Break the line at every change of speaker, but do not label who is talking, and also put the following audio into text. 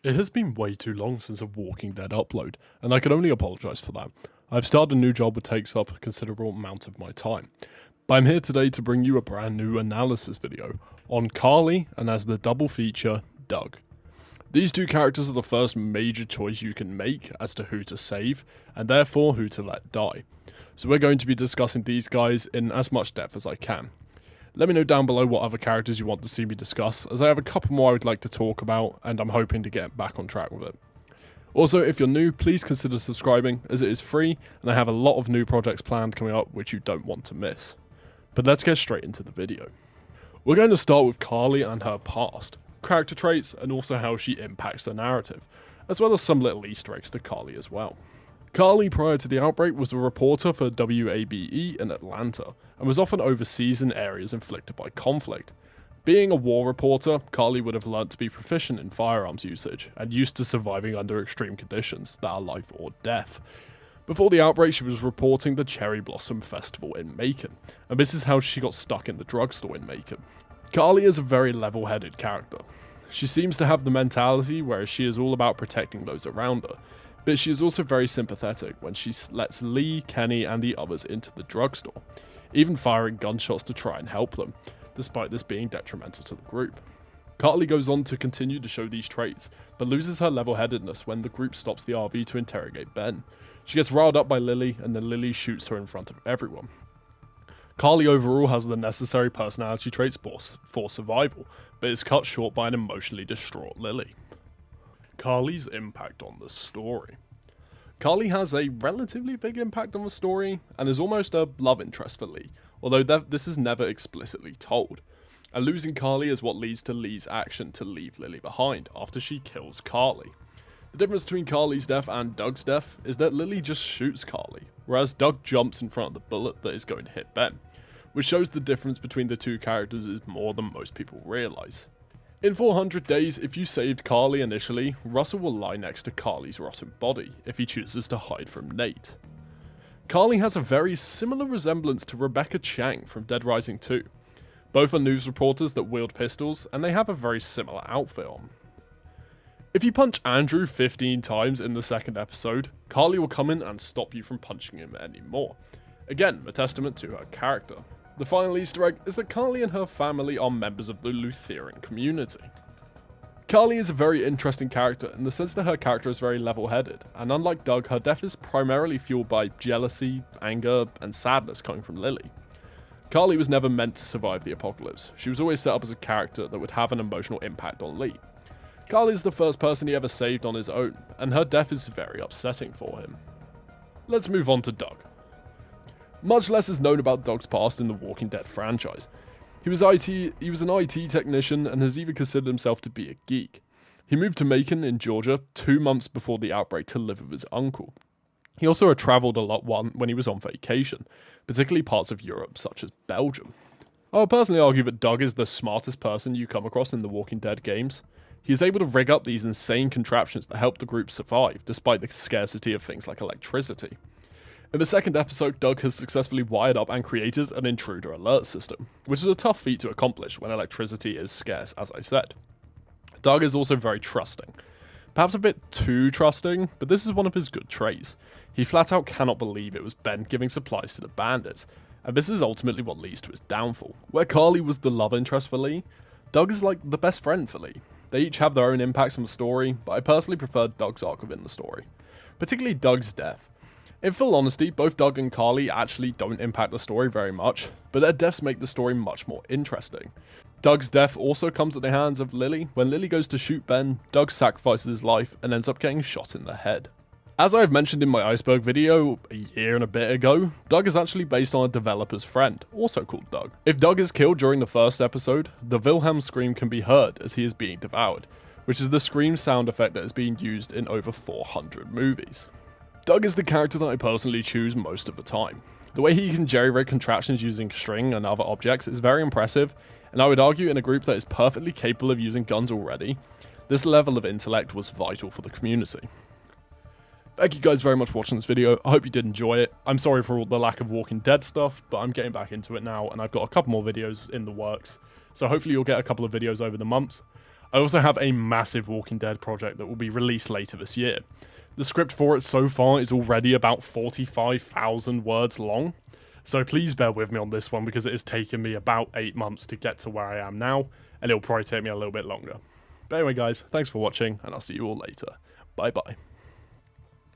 It has been way too long since a Walking Dead upload, and I can only apologise for that. I've started a new job that takes up a considerable amount of my time. But I'm here today to bring you a brand new analysis video on Carley and as the double feature, Doug. These two characters are the first major choice you can make as to who to save, and therefore who to let die. So we're going to be discussing these guys in as much depth as I can. Let me know down below what other characters you want to see me discuss, as I have a couple more I would like to talk about, and I'm hoping to get back on track with it. Also, if you're new, please consider subscribing, as it is free, and I have a lot of new projects planned coming up which you don't want to miss. But let's get straight into the video. We're going to start with Carley and her past, character traits, and also how she impacts the narrative, as well as some little Easter eggs to Carley as well. Carley, prior to the outbreak, was a reporter for WABE in Atlanta, and was often overseas in areas inflicted by conflict. Being a war reporter, Carley would have learnt to be proficient in firearms usage, and used to surviving under extreme conditions that are life or death. Before the outbreak, she was reporting the Cherry Blossom Festival in Macon, and this is how she got stuck in the drugstore in Macon. Carley is a very level-headed character. She seems to have the mentality whereas she is all about protecting those around her, but she is also very sympathetic when she lets Lee, Kenny, and the others into the drugstore, even firing gunshots to try and help them, despite this being detrimental to the group. Carley goes on to continue to show these traits, but loses her level-headedness when the group stops the RV to interrogate Ben. She gets riled up by Lily, and then Lily shoots her in front of everyone. Carley overall has the necessary personality traits for survival, but is cut short by an emotionally distraught Lily. Carley's impact on the story. Carley has a relatively big impact on the story, and is almost a love interest for Lee, although this is never explicitly told. And losing Carley is what leads to Lee's action to leave Lily behind after she kills Carley. The difference between Carley's death and Doug's death is that Lily just shoots Carley, whereas Doug jumps in front of the bullet that is going to hit Ben, which shows the difference between the two characters is more than most people realise. In 400 Days, if you saved Carley initially, Russell will lie next to Carley's rotten body if he chooses to hide from Nate. Carley has a very similar resemblance to Rebecca Chang from Dead Rising 2. Both are news reporters that wield pistols, and they have a very similar outfit on. If you punch Andrew 15 times in the second episode, Carley will come in and stop you from punching him anymore. Again, a testament to her character. The final Easter egg is that Carley and her family are members of the Lutheran community. Carley is a very interesting character in the sense that her character is very level-headed, and unlike Doug, her death is primarily fueled by jealousy, anger, and sadness coming from Lily. Carley was never meant to survive the apocalypse. She was always set up as a character that would have an emotional impact on Lee. Carley is the first person he ever saved on his own, and her death is very upsetting for him. Let's move on to Doug. Much less is known about Doug's past in the Walking Dead franchise. He was an IT technician and has even considered himself to be a geek. He moved to Macon in Georgia 2 months before the outbreak to live with his uncle. He also travelled a lot when he was on vacation, particularly parts of Europe such as Belgium. I would personally argue that Doug is the smartest person you come across in the Walking Dead games. He is able to rig up these insane contraptions that help the group survive, despite the scarcity of things like electricity. In the second episode, Doug has successfully wired up and created an intruder alert system, which is a tough feat to accomplish when electricity is scarce, as I said. Doug is also very trusting. Perhaps a bit too trusting, but this is one of his good traits. He flat out cannot believe it was Ben giving supplies to the bandits, and this is ultimately what leads to his downfall. Where Carley was the love interest for Lee, Doug is like the best friend for Lee. They each have their own impacts on the story, but I personally prefer Doug's arc within the story, particularly Doug's death. In full honesty, both Doug and Carley actually don't impact the story very much, but their deaths make the story much more interesting. Doug's death also comes at the hands of Lily. When Lily goes to shoot Ben, Doug sacrifices his life and ends up getting shot in the head. As I have mentioned in my iceberg video a year and a bit ago, Doug is actually based on a developer's friend, also called Doug. If Doug is killed during the first episode, the Wilhelm scream can be heard as he is being devoured, which is the scream sound effect that is being used in over 400 movies. Doug is the character that I personally choose most of the time. The way he can jerry-rig contraptions using string and other objects is very impressive, and I would argue in a group that is perfectly capable of using guns already, this level of intellect was vital for the community. Thank you guys very much for watching this video. I hope you did enjoy it. I'm sorry for all the lack of Walking Dead stuff, but I'm getting back into it now, and I've got a couple more videos in the works, so hopefully you'll get a couple of videos over the months. I also have a massive Walking Dead project that will be released later this year. The script for it so far is already about 45,000 words long, so please bear with me on this one because it has taken me about 8 months to get to where I am now, and it'll probably take me a little bit longer. But anyway guys, thanks for watching, and I'll see you all later. Bye bye.